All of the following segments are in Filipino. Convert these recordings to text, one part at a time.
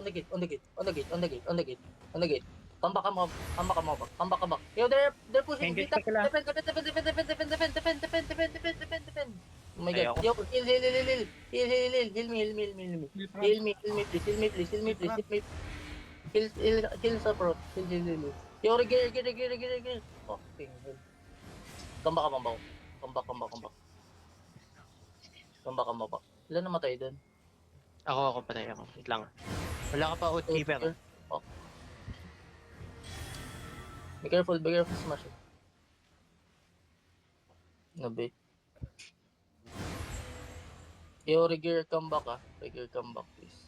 the gate, on the gate, on the gate, on the gate, on the gate, on the gate. Come back, come back, come back, come back, come back, come back. Yo, they're pushing. Engage Defend, pa sila. defend, defend, defend, defend, defend, defend, defend, defend, defend, defend, defend, defend, defend. Oh my god. Ayoko. Yo, heal me, heal me, heal me, heal me, heal me, heal me, please, heal me, please, heal me, please, heal me. Heal sa pro. Heal. Yo, gear. Fucking hell. Come back, come back. Come back. Come back. Ilan namatay dun? Ako patay ako. Wait lang. Wala ka pa outkeeper. Oh. Be careful, smash it. Nabit. Yo, Regear, come back Regear, come back, please.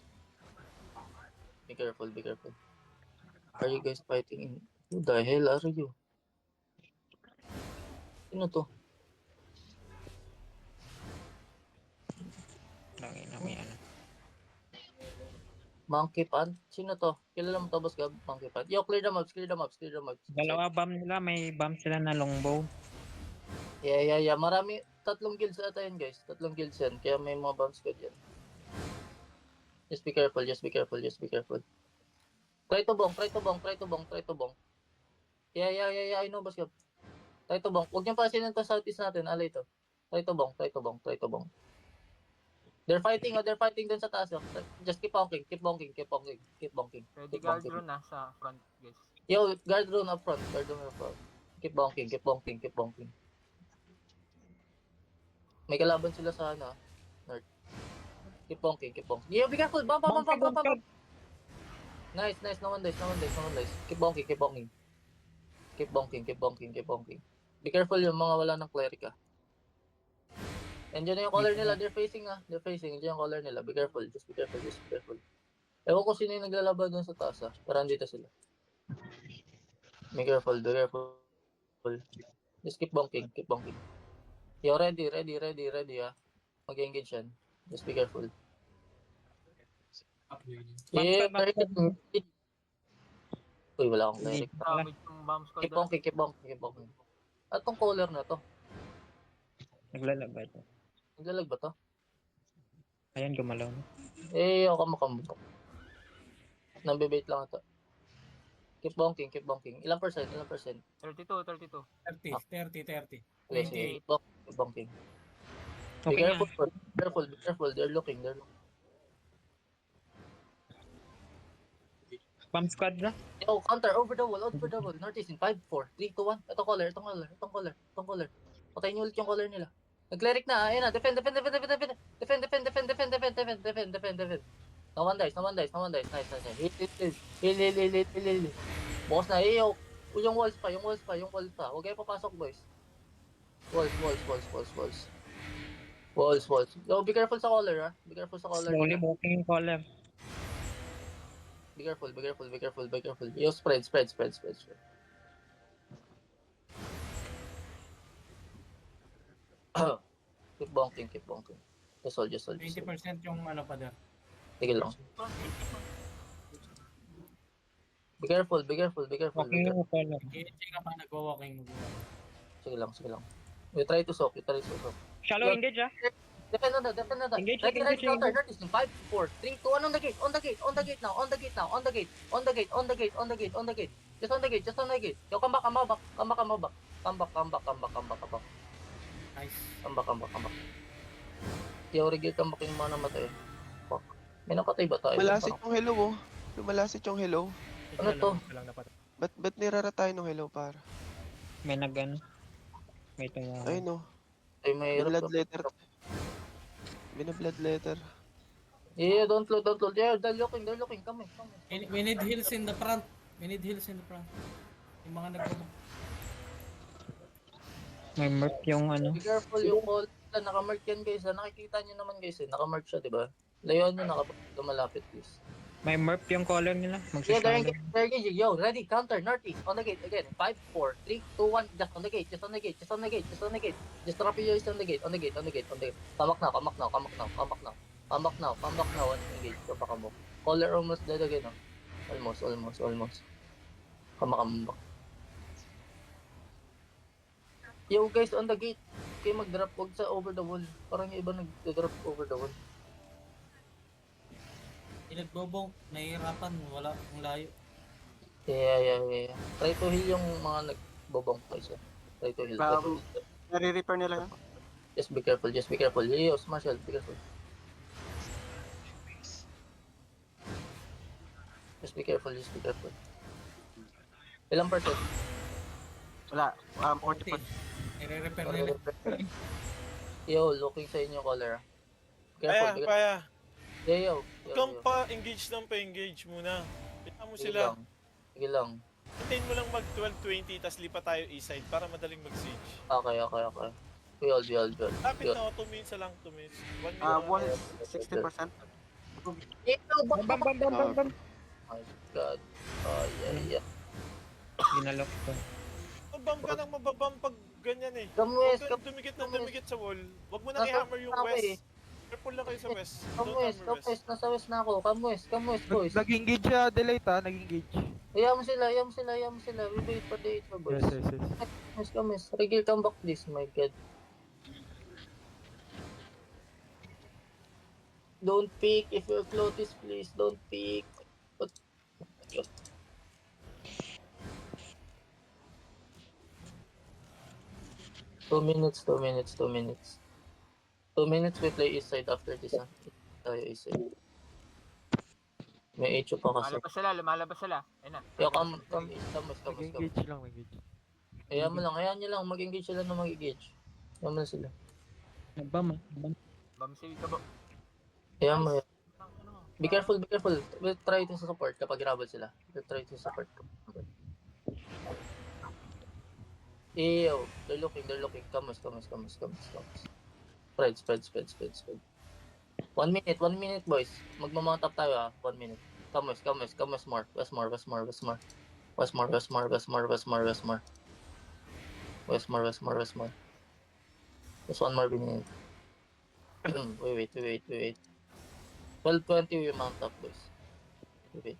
Be careful. Are you guys fighting in... Who the hell are you? Sino to? Langin na may ano. Monkey Pad? Sino to? Kilala mo to, Boss Gab? Monkey Pad. Yo, clear the mobs. Dalawa bomb nila, may bomb sila na longbow. Yeah. Marami. 3 guilds ata yan, guys. 3 guilds yan. Kaya may mga bombs ka dyan. Just be careful. Try to bong. Yeah. I know, Boss Gab. Try to bong. Huwag niyang pasinin to southeast natin. Alay to. Try to bong. They're fighting dun sa taas. Just keep bonking. Ready guard rune sa front, guys. Yo, guard rune up front. Keep bonking. May kalaban sila sa north. Keep bonking. Yo, be careful. Bam. Nice. No one dies. Keep bonking. Be careful yung mga wala ng cleric And dyan yung color nila, they're facing. Dyan yung color nila. Be careful. Ewan ko sino yung naglalaban dun sa taas Pero andito sila. Be careful. Just keep bonking. Yo, ready Mag-engage yan. Just be careful. Yeah, Uy, wala akong cleric. Damage yung bomb squad. Keep bonking. At tong color na to. Naglalag ba ito? Naglalag ba to? Ayan, gumalaw na. Ako makamukha. Nambibait lang ito. Keep bonking. Ilang percent? 32. 30. Okay, 28. keep bonking. Be Okay na. careful. They're looking. Bomb squad na. Yo, counter, over the wall. Northeast in 5, 4, 3, 2, 1. Itong color. Patayin niyo ulit yung color nila. Nag-cleric na, ayun na. Defend. No one dies. Nice. Heal. Boss na, yo. Yung walls pa. Huwag kayo papasok, boys. Walls. Yo, be careful sa color, Slowly nila. walking yung collar. Be careful. Yo, spread. Keep bonking. Just hold. 20% yung ano pa der. Sige lang. Be careful. Walking yung collar. Hindi ka pa nag-walking. Sige lang. You try to soak. Shallow engage Defend na. Engage, Ready, engage. counter. Northeast in 5, 4, 3, 2, 1, on the gate now. On the gate. Just on the gate. Yo, come back. Come back. Nice. Come back. Yo, Riggy, come back yung mga namatay. Fuck. May napatay ba tayo? Lumalasit yung hello. Ano to? Ba't nirara tayo ng hello para? May nag-ano. May tumama. Ay no. Ay, may Bina-blood letter. Yeah, don't load. Yeah, they're looking. Come in. We need heals in the front. Yung mga May merc yung ano. Be careful yung call. Nakamark yan, guys. Nakikita nyo naman, guys. Nakamark siya, diba? Layuan nyo kapag lumalapit, please. May merc yung collar nila. Yeah, they're Magsashallow. engaging. Yo, ready, counter, northeast, on the gate, again, 5, 4, 3, 2, 1, just on the gate. Just drop your on the gate. Come back now, and engage. Come back mo. Caller almost dead again, Almost. Come back. Yo, guys, on the gate. Kayo mag-drop, huwag sa over the wall. Parang yung iba nag-drop over the wall. Nagbobong, nahihirapan, wala ang layo. Yeah. Try to heal yung mga nagbobong guys. Try to heal. Nare-repair nila yun. Just be careful, just be careful. Leos, Marshall, be careful. Just be careful, just be careful. Ilang percent? Wala. 40%. Nire-repair nila. Yo, looking sa inyo caller. Careful, be careful. Paya. Yo. Kung pa-engage ng pa-engage muna. Kita mo Sige sila. lang. Sige lang. Hintayin mo lang mag 12-20 tas lipat tayo east side para madaling mag-siege. Okay. We all. Lapit na ako, 2 minutes na lang, 2 minutes. 1 minute na lang. 60%. Bam. My God. Yeah. Ginalok ko. Mabam ka nang mababam pag ganyan eh. Come Huwag west, kang dumikit na dumikit sa wall. Huwag mo nang Nasa i-hammer yung ako west. Careful lang kayo sa west. Come Don't west, hammer west. nasa west na ako. Come west, boys. Nag-engage siya, delay ta, nag-engage. Hayaan mo sila. We wait for the 8 boys. Yes. Come west. Rigil, come back please, my God. Don't peek if you're Clotis, please. Don't peek. But... Two minutes. 2 minutes we play east side after this. Tayo east side. May HO pa kasi. Lumalabas sila. Ayun na. Yo, come east. Come. Nag-engage lang, nag-engage. Hayaan nyo lang. Mag-engage sila na mag-engage. Hayaan mo na sila. Bam. Bamsil ka ba? Hayaan mo. Be careful. We'll try to support kapag grabble sila. We'll try to support. Ew, they're looking. Come. Spread. 1 minute, boys. Magmamount up tayo 1 minute. Come west more. West more. Just 1 more minute. Wait. 12:20 we mount up, boys. Wait.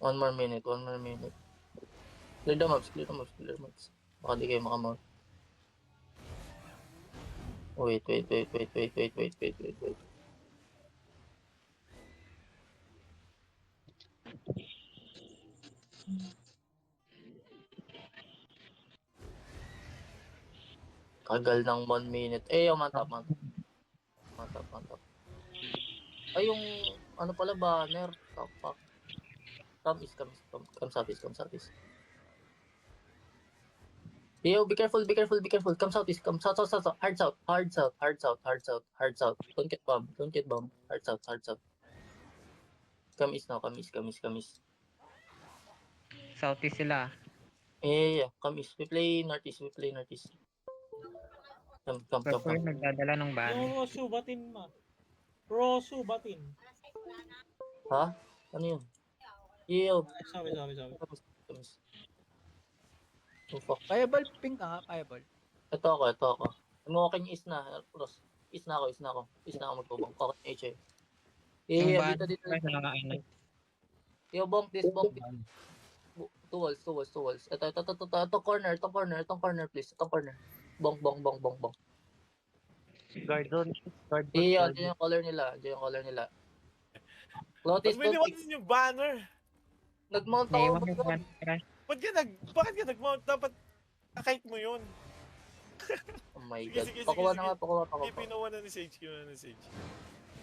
1 more minute. Clear the maps. Baka di kayo makamount. Wait. Kagal ng 1 minute. Mount up. Ay, yung ano pala banner. Tapak. Come southeast. Yo, be careful. Come southeast. Hard south. Don't get bomb. Hard south. Come east now. Southeast sila. Yeah. Come east. We play northeast. Come. Purple nagdadala ng ban. Rosu, batin. Ha? Ano yun? Yo. Sabi. Come east. Oh, fuck. Fireball, pink ka nga, fireball. Ito ako. Walking east na, Ross. East na ako. Magbubong. Okay, HA. Yung Yeah, ban. dito. Ano. Yo, bonk this. Two walls. Ito, corner, please. Itong corner. Bonk. Guard. Yeah, dyan yung color nila. Lotus, Ba't may niwanan yung banner? nag-mount May ako. iwan ban. Bakit ka nag-mount? Dapat nakait mo yun. Oh my Sige, God. sige. Pakuha na nga. May pinawa na ni Sage.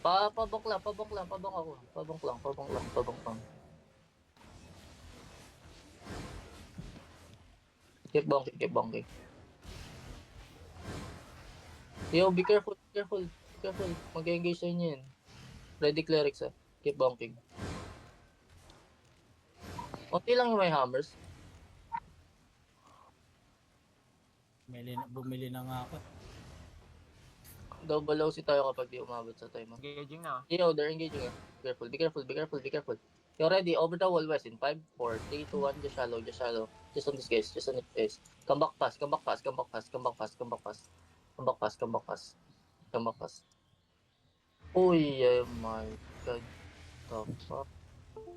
Pabonk lang. Pabonk ako. Pabonk lang. Keep bonking. Yo, be careful. Mag-engage sa inyo yun. Ready clerics Keep bonking. Unti lang yung may hammers. Bumili na nga ako. Double OC tayo kapag di umabot sa time. Engaging na. Yo, they're engaging. Be careful. You ready? Over the wall west in 5, 4, 3, 2, 1. Just shallow. Just on this case. Come back fast. Uy, oh my God. The fuck?